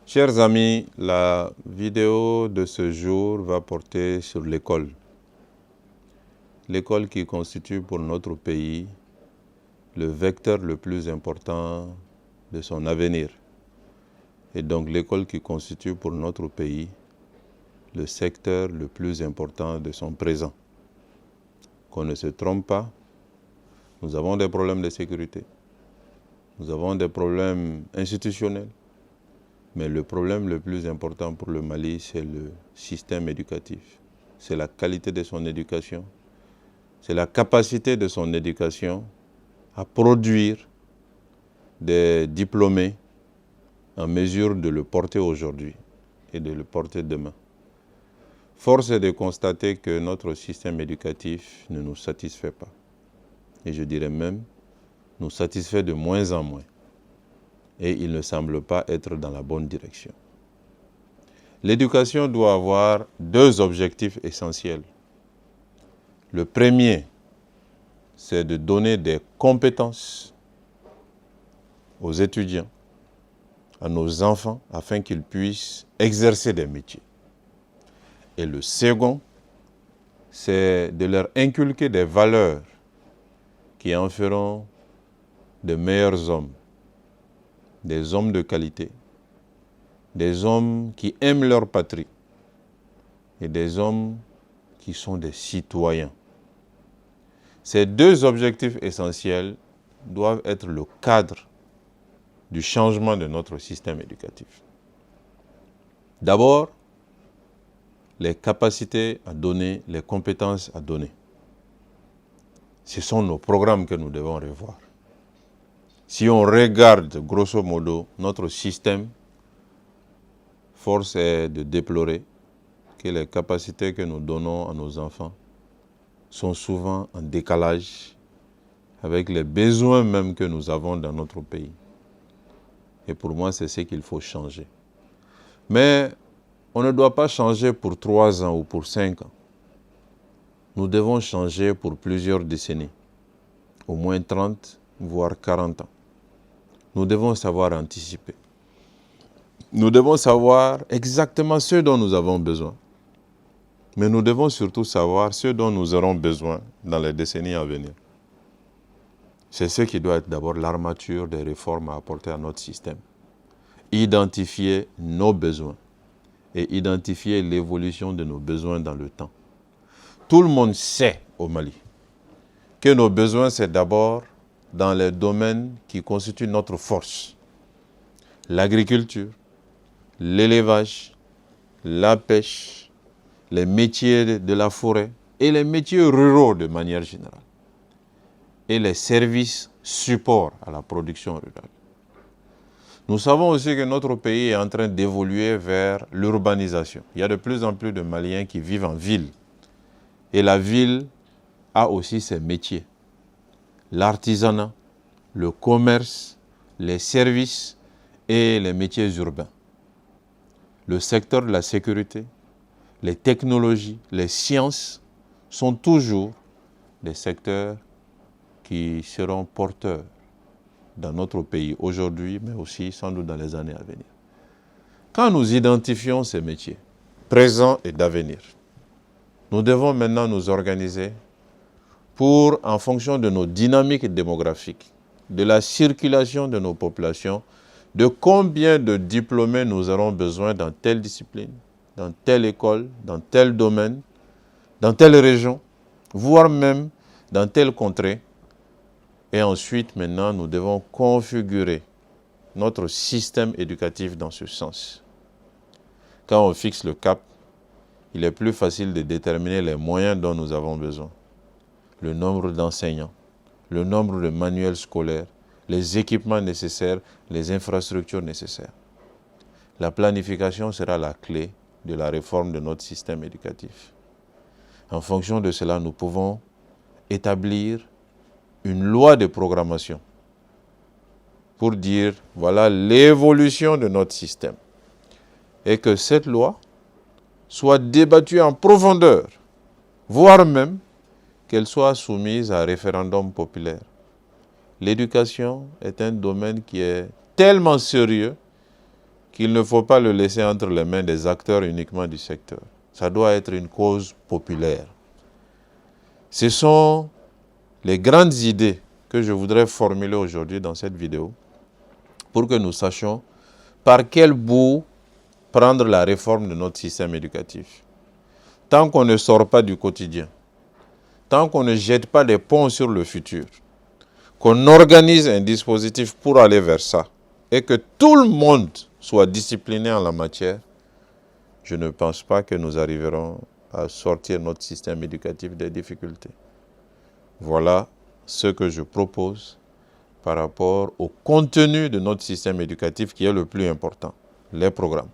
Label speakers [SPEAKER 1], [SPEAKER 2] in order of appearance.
[SPEAKER 1] Chers amis, la vidéo de ce jour va porter sur l'école. L'école qui constitue pour notre pays le vecteur le plus important de son avenir. Et donc l'école qui constitue pour notre pays le secteur le plus important de son présent. Qu'on ne se trompe pas, nous avons des problèmes de sécurité, nous avons des problèmes institutionnels, mais le problème le plus important pour le Mali, c'est le système éducatif. C'est la qualité de son éducation, c'est la capacité de son éducation à produire des diplômés en mesure de le porter aujourd'hui et de le porter demain. Force est de constater que notre système éducatif ne nous satisfait pas. Et je dirais même, nous satisfait de moins en moins. Et il ne semble pas être dans la bonne direction. L'éducation doit avoir deux objectifs essentiels. Le premier, c'est de donner des compétences aux étudiants, à nos enfants, afin qu'ils puissent exercer des métiers. Et le second, c'est de leur inculquer des valeurs qui en feront de meilleurs hommes, des hommes de qualité, des hommes qui aiment leur patrie et des hommes qui sont des citoyens. Ces deux objectifs essentiels doivent être le cadre du changement de notre système éducatif. D'abord, les capacités à donner, les compétences à donner. Ce sont nos programmes que nous devons revoir. Si on regarde grosso modo notre système, force est de déplorer que les capacités que nous donnons à nos enfants sont souvent en décalage avec les besoins même que nous avons dans notre pays. Et pour moi, c'est ce qu'il faut changer. Mais on ne doit pas changer pour 3 ans ou pour 5 ans. Nous devons changer pour plusieurs décennies, au moins 30, voire 40 ans. Nous devons savoir anticiper. Nous devons savoir exactement ce dont nous avons besoin. Mais nous devons surtout savoir ce dont nous aurons besoin dans les décennies à venir. C'est ce qui doit être d'abord l'armature des réformes à apporter à notre système. Identifier nos besoins et identifier l'évolution de nos besoins dans le temps. Tout le monde sait au Mali que nos besoins, c'est d'abord dans les domaines qui constituent notre force. L'agriculture, l'élevage, la pêche, les métiers de la forêt et les métiers ruraux de manière générale. Et les services support à la production rurale. Nous savons aussi que notre pays est en train d'évoluer vers l'urbanisation. Il y a de plus en plus de Maliens qui vivent en ville. Et la ville a aussi ses métiers. L'artisanat, le commerce, les services et les métiers urbains. Le secteur de la sécurité, les technologies, les sciences sont toujours des secteurs qui seront porteurs dans notre pays aujourd'hui, mais aussi sans doute dans les années à venir. Quand nous identifions ces métiers, présents et d'avenir, nous devons maintenant nous organiser pour, en fonction de nos dynamiques démographiques, de la circulation de nos populations, de combien de diplômés nous aurons besoin dans telle discipline, dans telle école, dans tel domaine, dans telle région, voire même dans telle contrée. Et ensuite, maintenant, nous devons configurer notre système éducatif dans ce sens. Quand on fixe le cap, il est plus facile de déterminer les moyens dont nous avons besoin. Le nombre d'enseignants, le nombre de manuels scolaires, les équipements nécessaires, les infrastructures nécessaires. La planification sera la clé de la réforme de notre système éducatif. En fonction de cela, nous pouvons établir une loi de programmation pour dire, voilà l'évolution de notre système. Et que cette loi soit débattue en profondeur, voire même qu'elle soit soumise à un référendum populaire. L'éducation est un domaine qui est tellement sérieux qu'il ne faut pas le laisser entre les mains des acteurs uniquement du secteur. Ça doit être une cause populaire. Ce sont les grandes idées que je voudrais formuler aujourd'hui dans cette vidéo pour que nous sachions par quel bout prendre la réforme de notre système éducatif. Tant qu'on ne sort pas du quotidien, tant qu'on ne jette pas des ponts sur le futur, qu'on organise un dispositif pour aller vers ça et que tout le monde soit discipliné en la matière, je ne pense pas que nous arriverons à sortir notre système éducatif des difficultés. Voilà ce que je propose par rapport au contenu de notre système éducatif qui est le plus important, les programmes.